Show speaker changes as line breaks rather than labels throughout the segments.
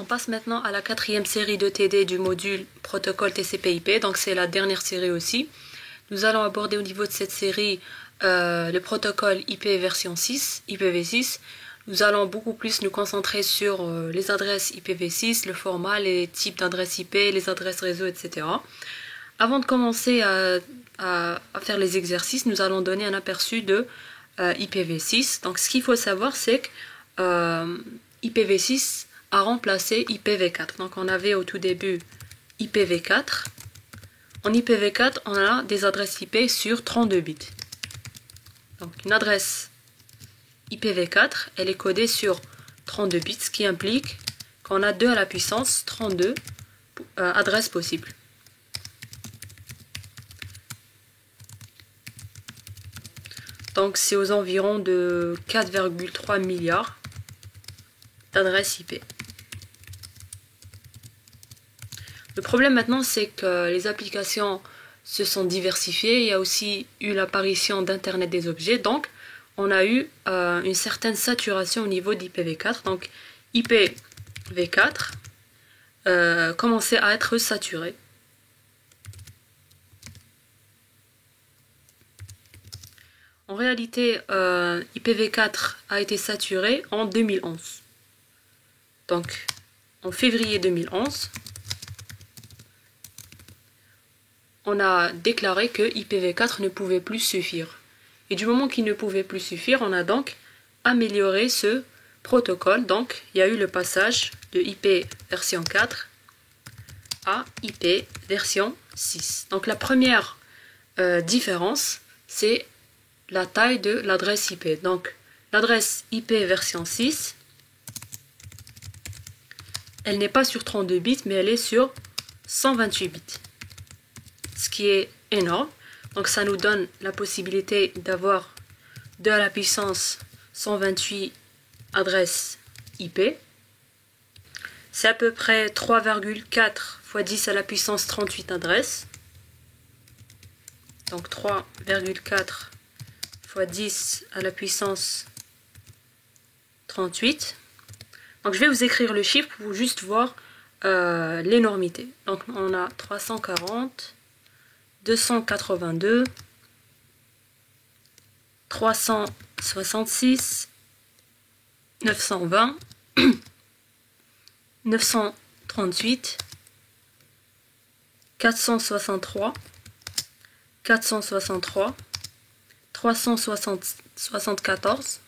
On passe maintenant à la quatrième série de TD du module protocole TCP/IP, donc c'est la dernière série aussi. Nous allons aborder au niveau de cette série le protocole IP version 6, IPv6. Nous allons beaucoup plus nous concentrer sur les adresses IPv6, le format, les types d'adresses IP, les adresses réseau, etc. Avant de commencer à faire les exercices, nous allons donner un aperçu de IPv6. Donc ce qu'il faut savoir, c'est que IPv6 a remplacé IPv4. Donc on avait au tout début IPv4. En IPv4, on a des adresses IP sur 32 bits. Donc une adresse IPv4, elle est codée sur 32 bits, ce qui implique qu'on a 2 à la puissance 32 adresses possibles. Donc c'est aux environs de 4,3 milliards d'adresses IP. Le problème maintenant, c'est que les applications se sont diversifiées. Il y a aussi eu l'apparition d'Internet des objets. Donc, on a eu une certaine saturation au niveau d'IPv4. Donc, IPv4 commençait à être saturé. En réalité, IPv4 a été saturé en 2011. Donc, en février 2011, on a déclaré que IPv4 ne pouvait plus suffire. Et du moment qu'il ne pouvait plus suffire, on a donc amélioré ce protocole. Donc, il y a eu le passage de IP version 4 à IP version 6. Donc, la première différence, c'est la taille de l'adresse IP. Donc, l'adresse IP version 6, elle n'est pas sur 32 bits, mais elle est sur 128 bits. Ce qui est énorme. Donc ça nous donne la possibilité d'avoir 2 à la puissance 128 adresses IP. C'est à peu près 3,4 fois 10 à la puissance 38 adresses. Donc 3,4 fois 10 à la puissance 38. Donc je vais vous écrire le chiffre pour juste voir l'énormité. Donc on a 340, 282, 366, 920, 938, 463, 463, 374,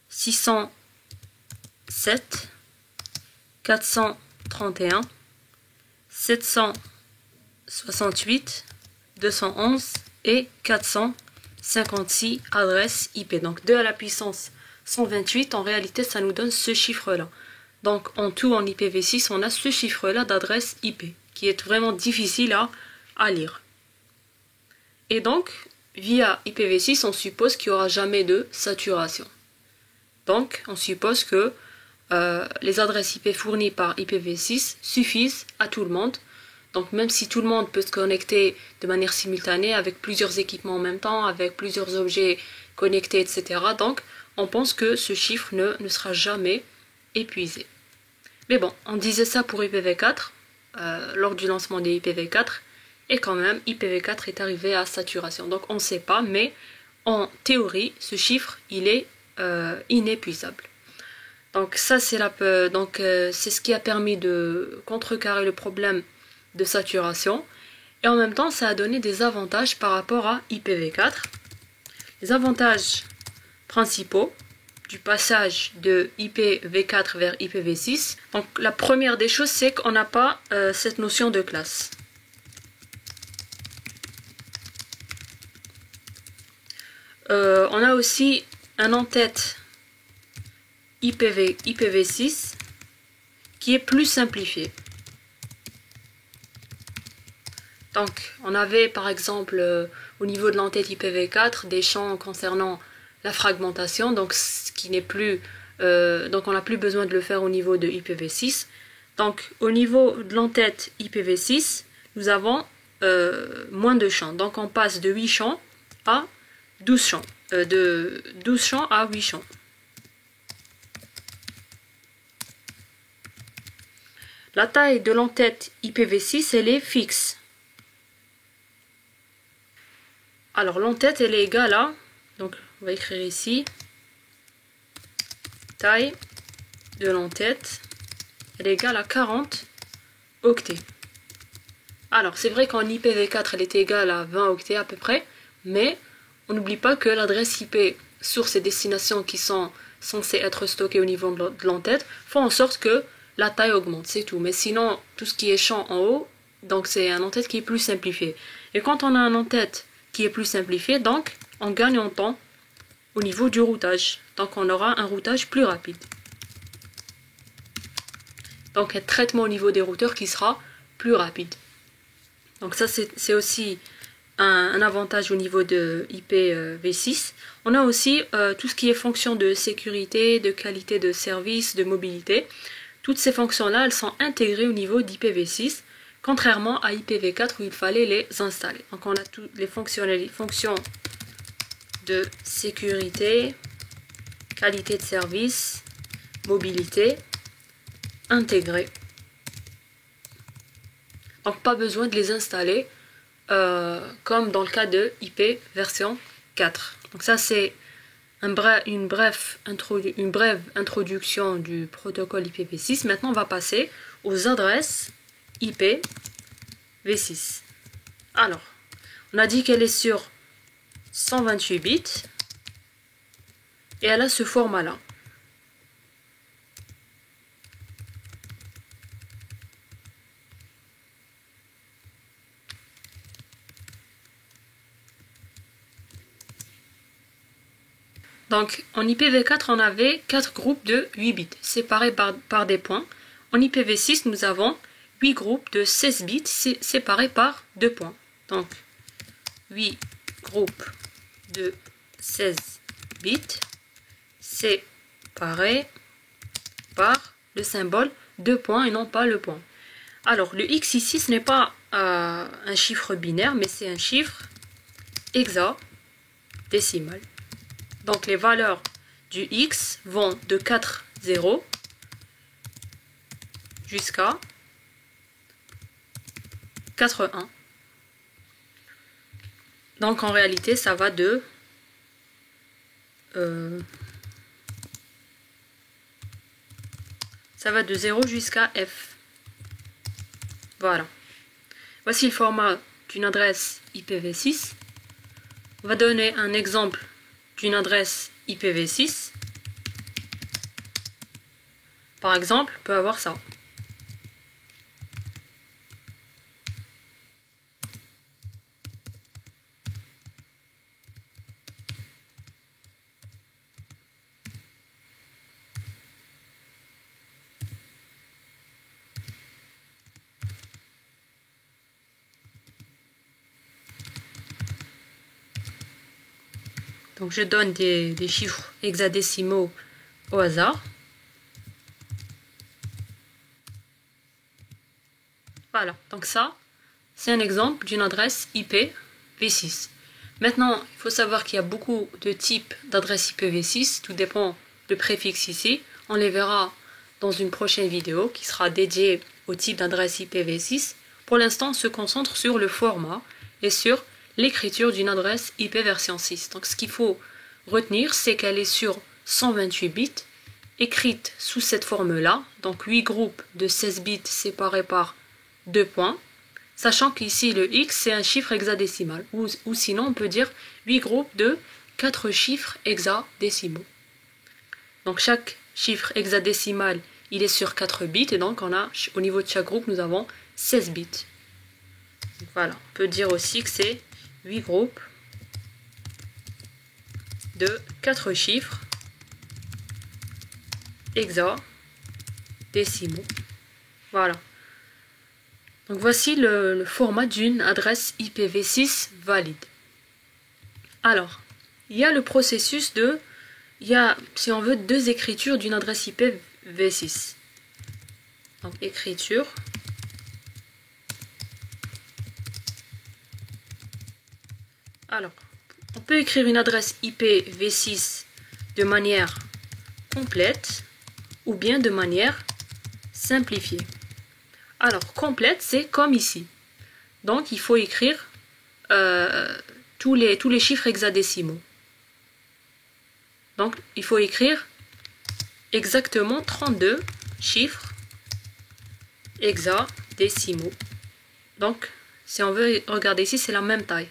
607, 431, 768, 211 et 456 adresses IP. Donc 2 à la puissance 128, en réalité ça nous donne ce chiffre-là. Donc en tout en IPv6, on a ce chiffre-là d'adresses IP, qui est vraiment difficile à lire. Et donc, via IPv6, on suppose qu'il n'y aura jamais de saturation. Donc on suppose que les adresses IP fournies par IPv6 suffisent à tout le monde. Donc même si tout le monde peut se connecter de manière simultanée avec plusieurs équipements en même temps, avec plusieurs objets connectés, etc. Donc on pense que ce chiffre ne sera jamais épuisé. Mais bon, on disait ça pour IPv4 lors du lancement des IPv4 et quand même IPv4 est arrivé à saturation. Donc on ne sait pas, mais en théorie, ce chiffre il est inépuisable. Donc ça c'est ce qui a permis de contrecarrer le problème de saturation et en même temps ça a donné des avantages par rapport à IPv4. Les avantages principaux du passage de IPv4 vers IPv6. Donc la première des choses, c'est qu'on n'a pas cette notion de classe. On a aussi un en-tête IPv6 qui est plus simplifié. Donc, on avait par exemple au niveau de l'entête IPv4 des champs concernant la fragmentation, donc ce qui n'est plus, donc on n'a plus besoin de le faire au niveau de IPv6. Donc, au niveau de l'entête IPv6, nous avons moins de champs. Donc, on passe de 8 champs à 12 champs, de 12 champs à 8 champs. La taille de l'entête IPv6, elle est fixe. Alors l'entête, elle est égale à, donc on va écrire ici, taille de l'entête, elle est égale à 40 octets. Alors c'est vrai qu'en IPv4, elle est égale à 20 octets à peu près, mais on n'oublie pas que l'adresse IP source et destination qui sont censées être stockées au niveau de l'entête font en sorte que la taille augmente, c'est tout. Mais sinon, tout ce qui est champ en haut, donc c'est un en-tête qui est plus simplifié. Et quand on a un en-tête qui est plus simplifié, donc on gagne en temps au niveau du routage. Donc on aura un routage plus rapide. Donc un traitement au niveau des routeurs qui sera plus rapide. Donc ça c'est aussi un avantage au niveau de IPv6. On a aussi tout ce qui est fonction de sécurité, de qualité de service, de mobilité. Toutes ces fonctions-là, elles sont intégrées au niveau d'IPv6, contrairement à IPv4 où il fallait les installer. Donc on a toutes les fonctions de sécurité, qualité de service, mobilité, intégrées. Donc pas besoin de les installer comme dans le cas de IP version 4. Donc ça c'est une brève introduction du protocole IPv6. Maintenant, on va passer aux adresses IPv6. Alors, on a dit qu'elle est sur 128 bits et elle a ce format-là. Donc, en IPv4, on avait 4 groupes de 8 bits, séparés par des points. En IPv6, nous avons 8 groupes de 16 bits, séparés par 2 points. Donc, 8 groupes de 16 bits, séparés par le symbole 2 points et non pas le point. Alors, le X ici, ce n'est pas un chiffre binaire, mais c'est un chiffre hexadécimal. Donc les valeurs du X vont de 4 0 jusqu'à 4 1. Donc en réalité ça va de ça va de 0 jusqu'à F. Voilà. Voici le format d'une adresse IPv6. On va donner un exemple d'une adresse IPv6. Par exemple, on peut avoir ça. Donc je donne des chiffres hexadécimaux au hasard. Voilà, donc ça, c'est un exemple d'une adresse IPv6. Maintenant, il faut savoir qu'il y a beaucoup de types d'adresses IPv6, tout dépend du préfixe ici. On les verra dans une prochaine vidéo qui sera dédiée au type d'adresse IPv6. Pour l'instant, on se concentre sur le format et sur l'écriture d'une adresse IP version 6. Donc ce qu'il faut retenir, c'est qu'elle est sur 128 bits, écrite sous cette forme-là, donc 8 groupes de 16 bits séparés par 2 points, sachant qu'ici le X c'est un chiffre hexadécimal, ou sinon on peut dire 8 groupes de 4 chiffres hexadécimaux. Donc chaque chiffre hexadécimal il est sur 4 bits, et donc on a, au niveau de chaque groupe, nous avons 16 bits. Donc voilà, on peut dire aussi que c'est 8 groupes de 4 chiffres hexadécimaux. Voilà. Donc voici le format d'une adresse IPv6 valide. Alors, il y a le processus de... Il y a, si on veut, deux écritures d'une adresse IPv6. Donc écriture. Alors, on peut écrire une adresse IPv6 de manière complète ou bien de manière simplifiée. Alors, complète, c'est comme ici. Donc, il faut écrire tous les chiffres hexadécimaux. Donc, il faut écrire exactement 32 chiffres hexadécimaux. Donc, si on veut regarder ici, c'est la même taille.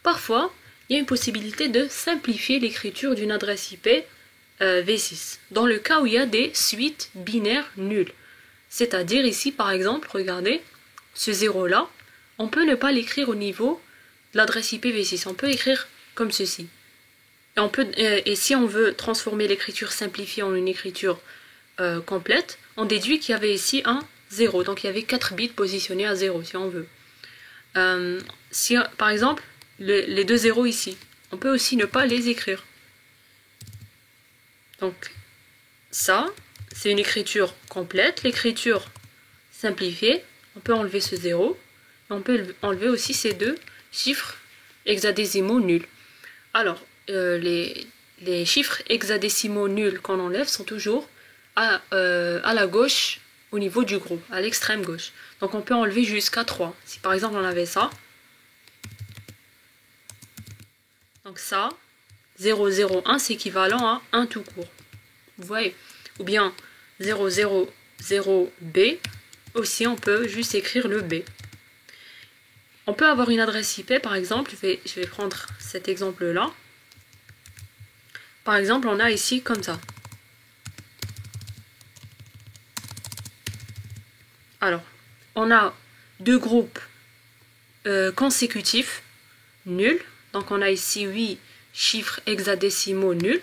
Parfois, il y a une possibilité de simplifier l'écriture d'une adresse IP V6, dans le cas où il y a des suites binaires nulles. C'est-à-dire ici, par exemple, regardez, ce 0-là, on peut ne pas l'écrire au niveau de l'adresse IP V6. On peut écrire comme ceci. Et si on veut transformer l'écriture simplifiée en une écriture complète, on déduit qu'il y avait ici un 0. Donc il y avait 4 bits positionnés à 0, si on veut. Si, par exemple, les deux zéros ici, on peut aussi ne pas les écrire. Donc, ça, c'est une écriture complète. L'écriture simplifiée, on peut enlever ce 0. Et on peut enlever aussi ces deux chiffres hexadécimaux nuls. Alors, les chiffres hexadécimaux nuls qu'on enlève sont toujours à la gauche au niveau du groupe, à l'extrême gauche. Donc, on peut enlever jusqu'à 3. Si par exemple on avait ça, donc ça, 001, c'est équivalent à 1 tout court. Vous voyez? Ou bien 000B, aussi on peut juste écrire le B. On peut avoir une adresse IP, par exemple, je vais prendre cet exemple-là. Par exemple, on a ici comme ça. Alors, on a deux groupes consécutifs nuls. Donc, on a ici 8 chiffres hexadécimaux nuls.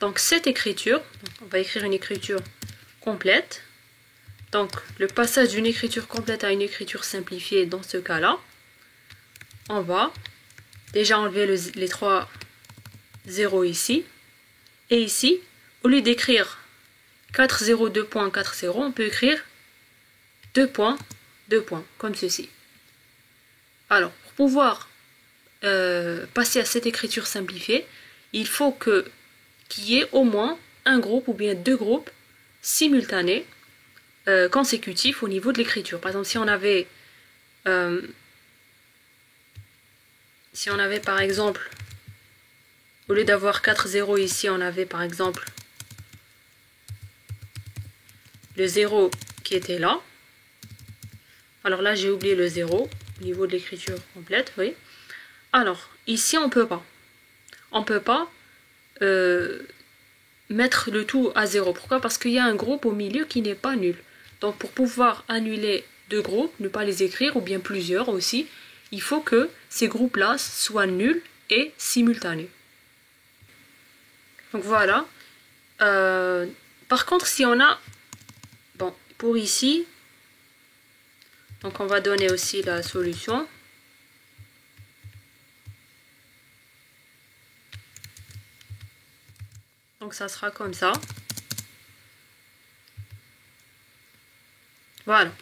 Donc, cette écriture, on va écrire une écriture complète. Donc, le passage d'une écriture complète à une écriture simplifiée, dans ce cas-là, on va déjà enlever les 3 zéros ici. Et ici, au lieu d'écrire 402.40, on peut écrire 2 points, 2 points, comme ceci. Alors, pour pouvoir passer à cette écriture simplifiée, il faut qu'il y ait au moins un groupe ou bien deux groupes simultanés consécutifs au niveau de l'écriture. Par exemple, si on avait par exemple, au lieu d'avoir 4 zéros ici, on avait par exemple le 0 qui était là. Alors là, j'ai oublié le 0 au niveau de l'écriture complète, vous voyez. Alors, ici, on peut pas. On peut pas mettre le tout à 0. Pourquoi? Parce qu'il y a un groupe au milieu qui n'est pas nul. Donc, pour pouvoir annuler deux groupes, ne pas les écrire, ou bien plusieurs aussi, il faut que ces groupes-là soient nuls et simultanés. Donc, voilà. Par contre, si on a... Bon, pour ici... Donc, on va donner aussi la solution. Donc, ça sera comme ça. Voilà.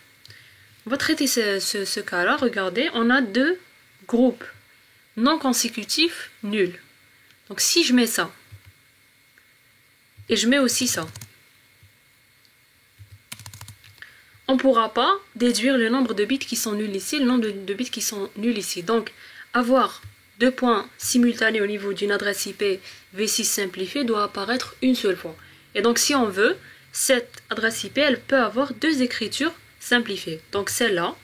On va traiter ce cas-là. Regardez, on a deux groupes non consécutifs nuls. Donc, si je mets ça, et je mets aussi ça, on ne pourra pas déduire le nombre de bits qui sont nuls ici, le nombre de bits qui sont nuls ici. Donc, avoir deux points simultanés au niveau d'une adresse IP V6 simplifiée doit apparaître une seule fois. Et donc, si on veut, cette adresse IP, elle peut avoir deux écritures simplifiées. Donc, celle-là,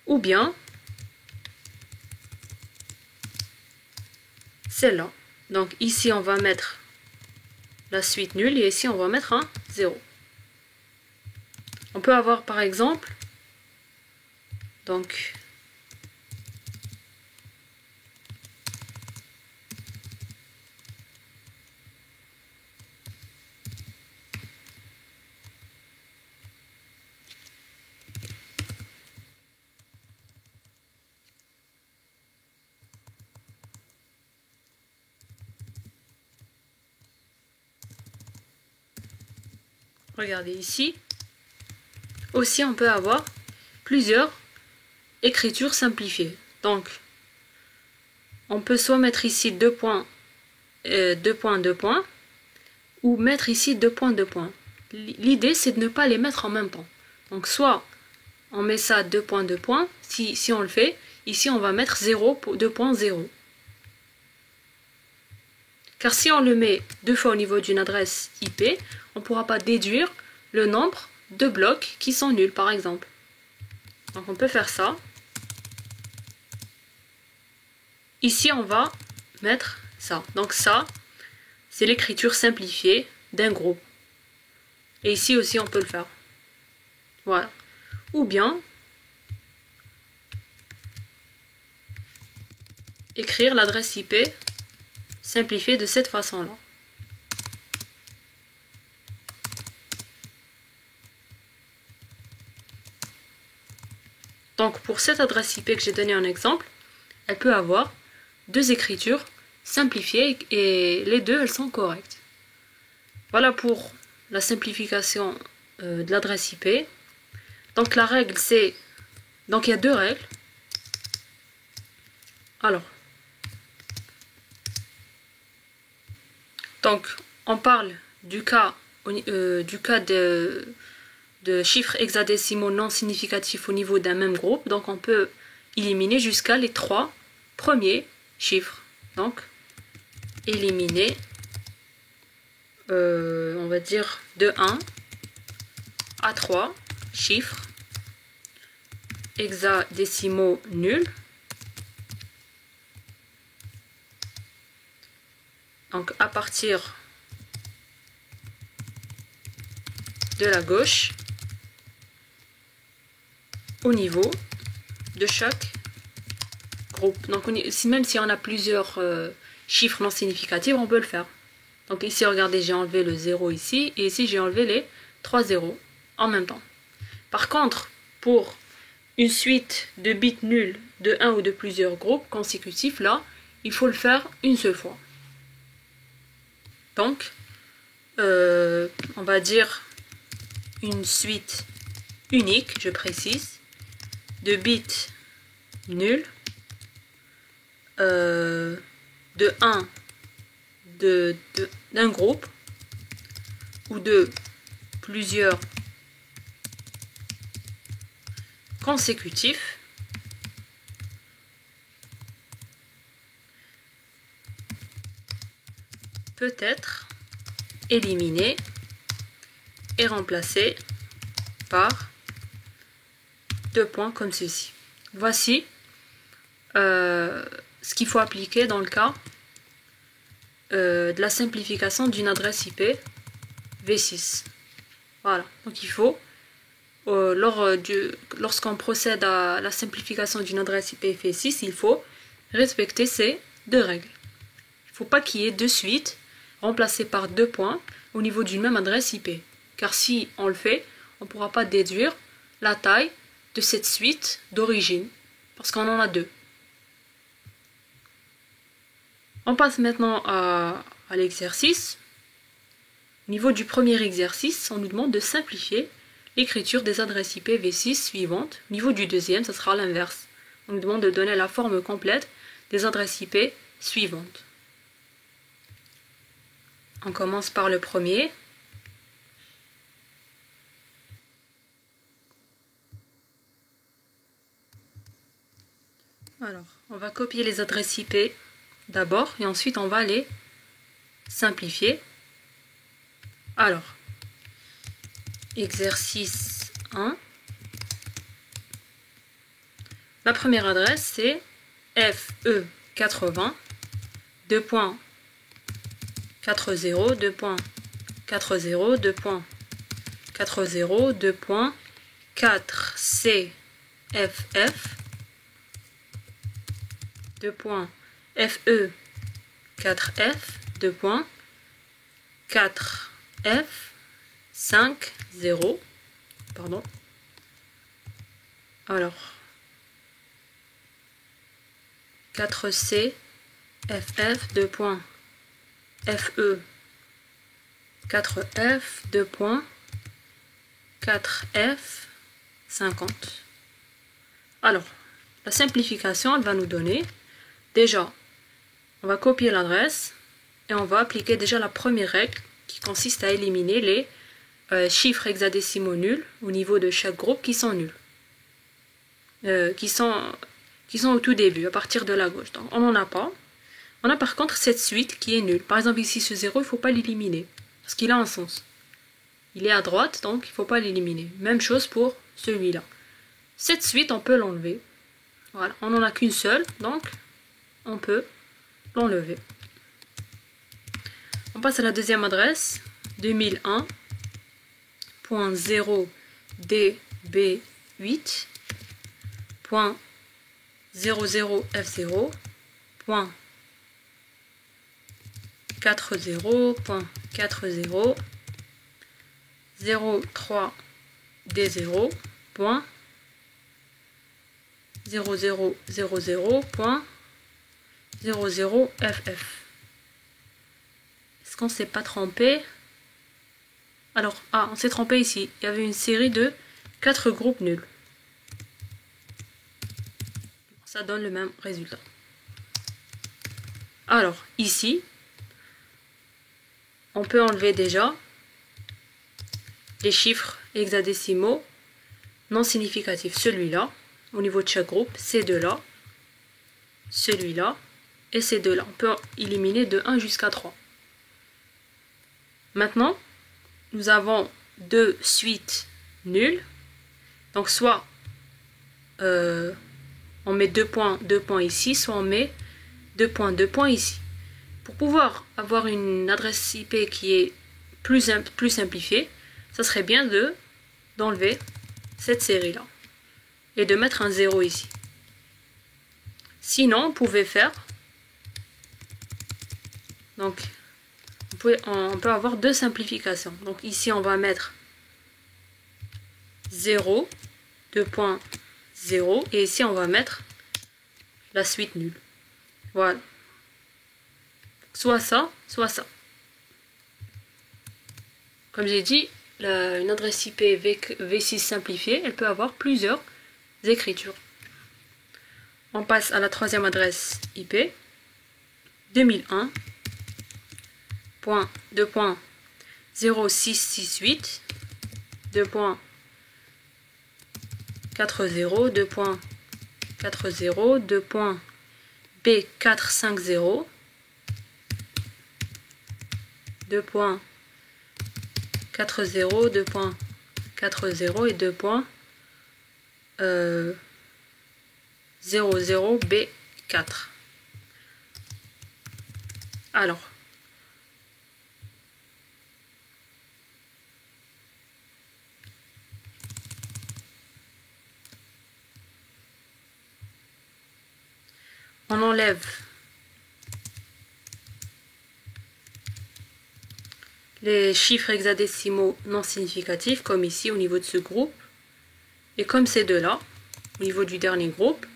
ou bien celle-là. Donc, ici, on va mettre la suite nulle et ici, on va mettre un 0. On peut avoir, par exemple, donc, regardez ici. Aussi, on peut avoir plusieurs écritures simplifiées. Donc, on peut soit mettre ici 2 points, 2 points, 2 points, ou mettre ici 2 points, 2 points. l'idée c'est de ne pas les mettre en même temps. Donc soit on met ça 2 points, 2 points, si on le fait, ici on va mettre 0 pour 2 points, 0. Car si on le met deux fois au niveau d'une adresse IP, on ne pourra pas déduire le nombre de blocs qui sont nuls par exemple. Donc on peut faire ça. Ici on va mettre ça. Donc ça, c'est l'écriture simplifiée d'un groupe. Et ici aussi on peut le faire. Voilà. Ou bien écrire l'adresse IP simplifiée de cette façon-là. Donc pour cette adresse IP que j'ai donné en exemple, elle peut avoir deux écritures simplifiées et les deux elles sont correctes. Voilà pour la simplification de l'adresse IP. Donc la règle c'est, donc il y a deux règles. Alors, donc on parle du cas de chiffres hexadécimaux non significatifs au niveau d'un même groupe. Donc on peut éliminer jusqu'à les 3 premiers chiffres. Donc éliminer, on va dire de 1 à 3 chiffres hexadécimaux nuls. Donc à partir de la gauche au niveau de chaque groupe. Donc même si on a plusieurs chiffres non significatifs, on peut le faire. Donc ici regardez, j'ai enlevé le 0 ici et ici j'ai enlevé les 3 zéros en même temps. Par contre, pour une suite de bits nuls de un ou de plusieurs groupes consécutifs, là, il faut le faire une seule fois. Donc, on va dire une suite unique, je précise, de bits nuls de 1 d'un groupe ou de plusieurs consécutifs peut être éliminé et remplacé par deux points comme ceci. Voici ce qu'il faut appliquer dans le cas de la simplification d'une adresse IP V6. Voilà, donc il faut, lorsqu'on procède à la simplification d'une adresse IP V6, il faut respecter ces deux règles. Il ne faut pas qu'il y ait deux suites remplacées par deux points au niveau d'une même adresse IP. Car si on le fait, on ne pourra pas déduire la taille de cette suite d'origine, parce qu'on en a deux. On passe maintenant à l'exercice. Au niveau du premier exercice, on nous demande de simplifier l'écriture des adresses IP V6 suivantes. Au niveau du deuxième, ce sera l'inverse. On nous demande de donner la forme complète des adresses IP suivantes. On commence par le premier. Alors, on va copier les adresses IP d'abord et ensuite on va les simplifier. Alors, exercice 1. La première adresse c'est FE80 2.40 2.40 2.40 2.4CFF 2.FE4F 2.4F50. Pardon. Alors 4C FF 2.FE 4F 2.4F 50. Alors, la simplification, elle va nous donner, déjà, on va copier l'adresse et on va appliquer déjà la première règle qui consiste à éliminer les chiffres hexadécimaux nuls au niveau de chaque groupe qui sont nuls. Qui sont au tout début, à partir de la gauche. Donc on n'en a pas. On a par contre cette suite qui est nulle. Par exemple ici ce 0, il ne faut pas l'éliminer. Parce qu'il a un sens. Il est à droite, donc il ne faut pas l'éliminer. Même chose pour celui-là. Cette suite, on peut l'enlever. Voilà, on n'en a qu'une seule, donc on peut l'enlever. On passe à la deuxième adresse, 2001.0D B8.00F0.0000.00FF. Est-ce qu'on ne s'est pas trompé? Alors, on s'est trompé ici. Il y avait une série de 4 groupes nuls. Ça donne le même résultat. Alors, ici, on peut enlever déjà les chiffres hexadécimaux non significatifs. Celui-là, au niveau de chaque groupe, ces deux-là, celui-là et ces deux-là. On peut éliminer de 1 jusqu'à 3. Maintenant, nous avons deux suites nulles. Donc, soit on met 2 points ici, soit on met 2 points ici. Pour pouvoir avoir une adresse IP qui est plus simplifiée, ça serait bien d'enlever cette série-là et de mettre un 0 ici. Sinon, on pouvait faire... Donc, on peut avoir deux simplifications. Donc ici, on va mettre 0, 2.0, et ici, on va mettre la suite nulle. Voilà. Soit ça, soit ça. Comme j'ai dit, une adresse IP V6 simplifiée, elle peut avoir plusieurs écritures. On passe à la troisième adresse IP, 2001.2.0668, 2.40, 2.40, 2.B450, 2.40, 2.40 et 2.00B4. Alors, on enlève les chiffres hexadécimaux non significatifs, comme ici au niveau de ce groupe, et comme ces deux-là, au niveau du dernier groupe.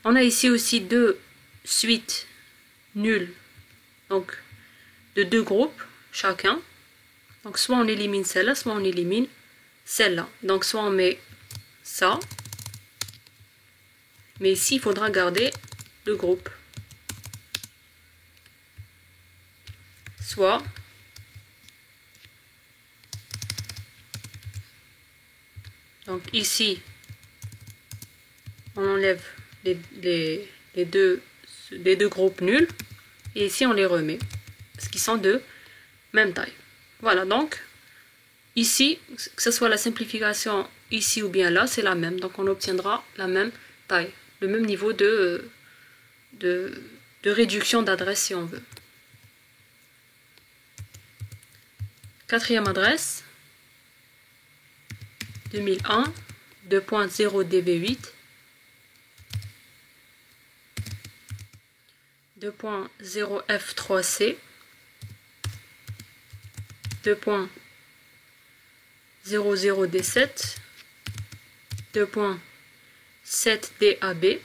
On a ici aussi deux suites nulles, donc de deux groupes chacun. Donc soit on élimine celle-là, soit on élimine celle-là. Donc soit on met ça, mais ici il faudra garder le groupe. Soit donc ici on enlève les deux groupes nuls et ici on les remet parce qu'ils sont de même taille. Voilà, donc ici, que ce soit la simplification ici ou bien là, c'est la même. Donc on obtiendra la même taille, le même niveau de réduction d'adresse si on veut. Quatrième adresse, 2001, 2.0DB8, 2.0F3C, 2.00D7, 2.7DAB,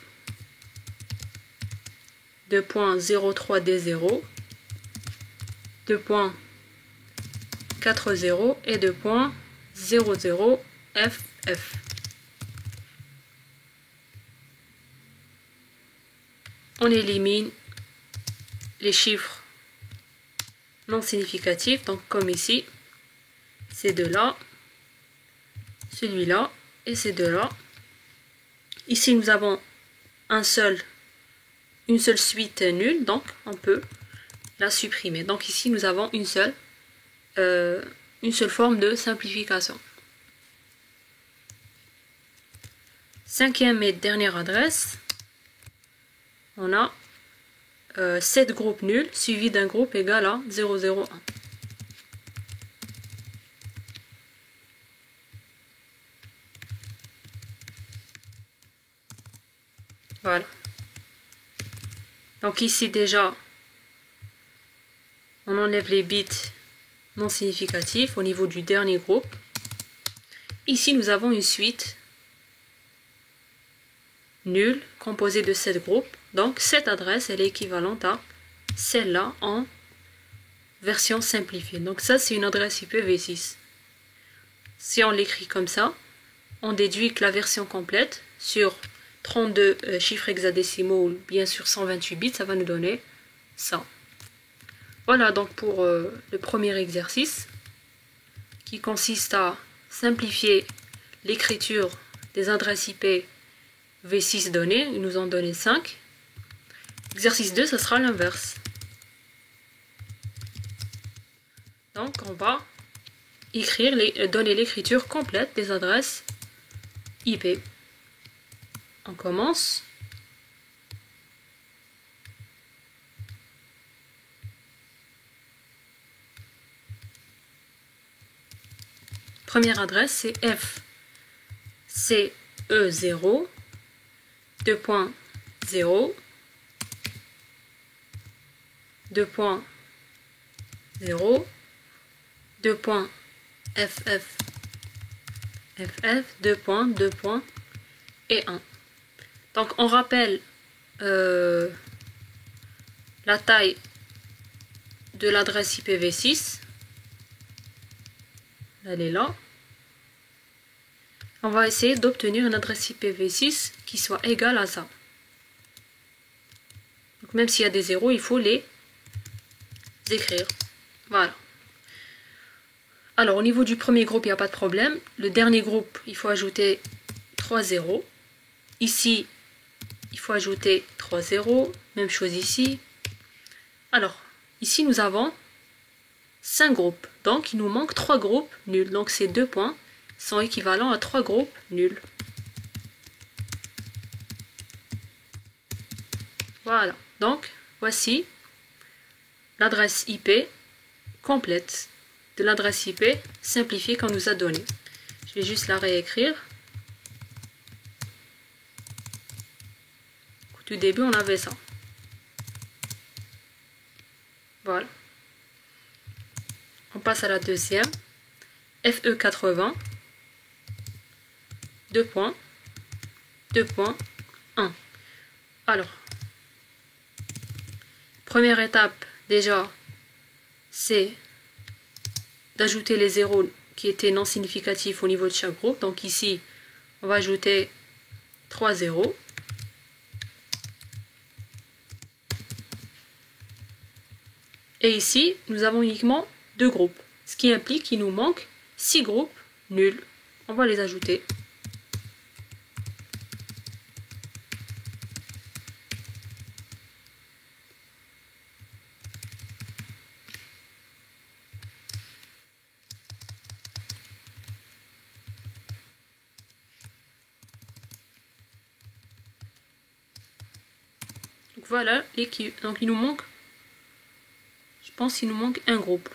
2.03D0, 2.40 et 2.00FF. On élimine les chiffres non significatifs, donc comme ici, ces deux-là, celui-là et ces deux-là. Ici, nous avons une seule suite nulle, donc on peut la supprimer. Donc ici, nous avons une seule forme de simplification. Cinquième et dernière adresse, on a 7 groupes nuls suivis d'un groupe égal à 0,0,1. Voilà. Donc ici déjà, on enlève les bits non significatifs au niveau du dernier groupe. Ici, nous avons une suite nulle composée de 7 groupes. Donc cette adresse, elle est équivalente à celle-là en version simplifiée. Donc ça, c'est une adresse IPv6. Si on l'écrit comme ça, on déduit que la version complète sur 32 chiffres hexadécimaux ou bien sûr 128 bits, ça va nous donner ça. Voilà donc pour le premier exercice qui consiste à simplifier l'écriture des adresses IP V6 données. Ils nous ont donné 5. Exercice 2, ce sera l'inverse. Donc on va donner l'écriture complète des adresses IP. On commence. Première adresse, c'est FCE0 2.0 2.0 2.ff FF 2.2. Et 1. Donc on rappelle la taille de l'adresse IPv6. Elle est là. On va essayer d'obtenir une adresse IPv6 qui soit égale à ça. Donc même s'il y a des zéros, il faut les écrire. Voilà. Alors au niveau du premier groupe, il n'y a pas de problème. Le dernier groupe, il faut ajouter 3 zéros. Ici, il faut ajouter 3 zéros. Même chose ici. Alors, ici nous avons 5 groupes. Donc il nous manque 3 groupes nuls. Donc ces 2 points sont équivalents à 3 groupes nuls. Voilà. Donc voici l'adresse IP complète de l'adresse IP simplifiée qu'on nous a donnée. Je vais juste la réécrire. Au tout début, on avait ça. Voilà. On passe à la deuxième. FE80 2.1. Alors, première étape déjà, c'est d'ajouter les zéros qui étaient non significatifs au niveau de chaque groupe. Donc ici, on va ajouter 3 zéros. Et ici, nous avons uniquement 2 groupes, ce qui implique qu'il nous manque 6 groupes nuls. On va les ajouter. Donc voilà, donc il nous manque, je pense qu'il nous manque un groupe.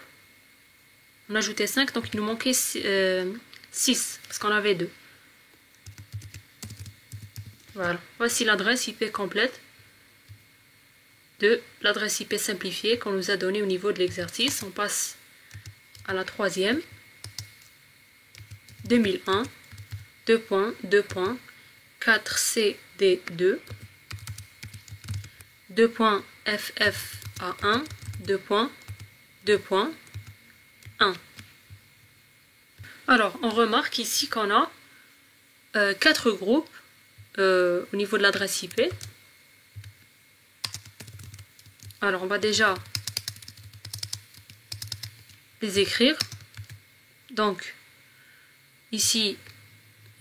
On a ajouté 5, donc il nous manquait 6, parce qu'on avait 2. Voilà, voici l'adresse IP complète de l'adresse IP simplifiée qu'on nous a donnée au niveau de l'exercice. On passe à la troisième. 2001 2.2.4CD2 2.FFA1 2.2.1. Alors, on remarque ici qu'on a 4 groupes au niveau de l'adresse IP. Alors, on va déjà les écrire. Donc, ici,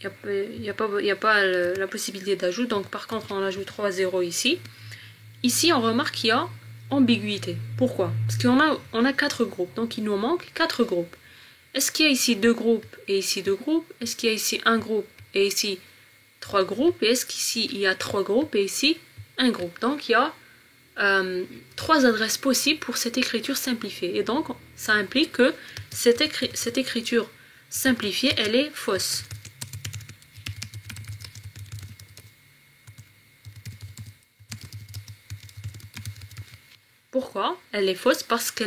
il y a pas la possibilité d'ajout. Donc par contre, on ajoute 3 zéros ici. Ici, on remarque qu'il y a ambiguïté. Pourquoi? Parce on a 4 groupes, donc il nous manque 4 groupes. Est-ce qu'il y a ici 2 groupes et ici 2 groupes? Est-ce qu'il y a ici un groupe et ici 3 groupes? Et est-ce qu'ici il y a 3 groupes et ici un groupe? Donc il y a 3 adresses possibles pour cette écriture simplifiée. Et donc ça implique que cette écriture simplifiée, elle est fausse. Pourquoi elle est fausse? Parce que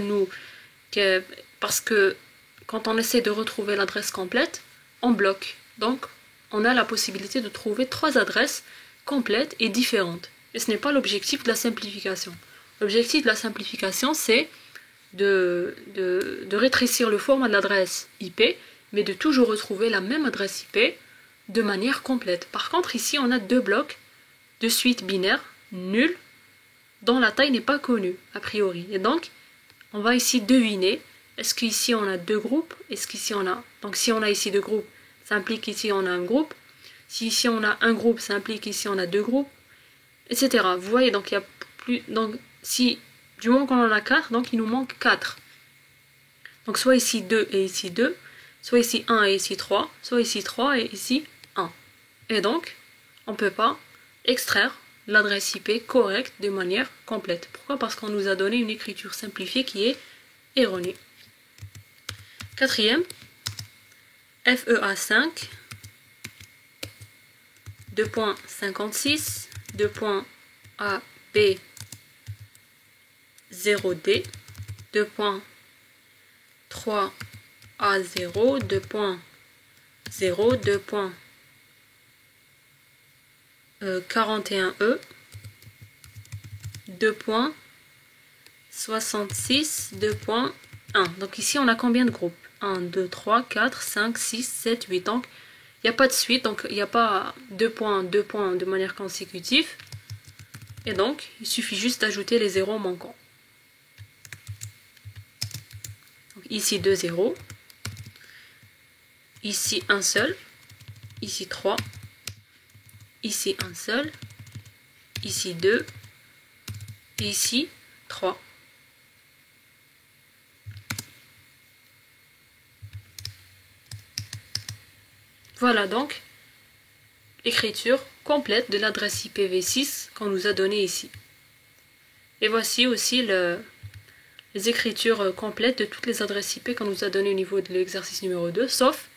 quand on essaie de retrouver l'adresse complète, on bloque. Donc, on a la possibilité de trouver 3 adresses complètes et différentes. Et ce n'est pas l'objectif de la simplification. L'objectif de la simplification, c'est de rétrécir le format de l'adresse IP, mais de toujours retrouver la même adresse IP de manière complète. Par contre, ici, on a 2 blocs de suite binaire nuls dont la taille n'est pas connue, a priori. Et donc, on va ici deviner, est-ce qu'ici on a 2 groupes? Est-ce qu'ici on a... Donc si on a ici 2 groupes, ça implique qu'ici on a un groupe. Si ici on a un groupe, ça implique qu'ici on a 2 groupes, etc. Vous voyez, donc il y a plus... Donc si, du moment qu'on en a 4, donc il nous manque 4. Donc soit ici 2 et ici 2, soit ici 1 et ici 3, soit ici 3 et ici 1. Et donc, on ne peut pas extraire l'adresse IP correcte de manière complète. Pourquoi? Parce qu'on nous a donné une écriture simplifiée qui est erronée. Quatrième, FEA5, 2.56, 2.AB0D, 2.3A0, 2.0, 2.41E, 2.66, 2.1. Donc ici, on a combien de groupes? 1, 2, 3, 4, 5, 6, 7, 8. Donc, il n'y a pas de suite. Donc, il n'y a pas 2 points de manière consécutive. Et donc, il suffit juste d'ajouter les zéros manquants. Donc, ici, 2 zéros. Ici, un seul. Ici, 3. Ici, un seul. Ici, 2. Et ici, 3. Voilà donc l'écriture complète de l'adresse IPv6 qu'on nous a donnée ici. Et voici aussi les écritures complètes de toutes les adresses IP qu'on nous a données au niveau de l'exercice numéro 2, sauf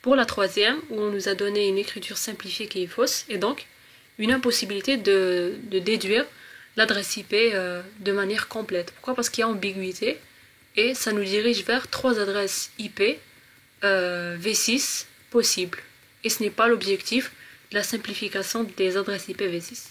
pour la troisième où on nous a donné une écriture simplifiée qui est fausse et donc une impossibilité de déduire l'adresse IP de manière complète. Pourquoi? Parce qu'il y a ambiguïté et ça nous dirige vers 3 adresses IP V6 possibles. Et ce n'est pas l'objectif de la simplification des adresses IPv6.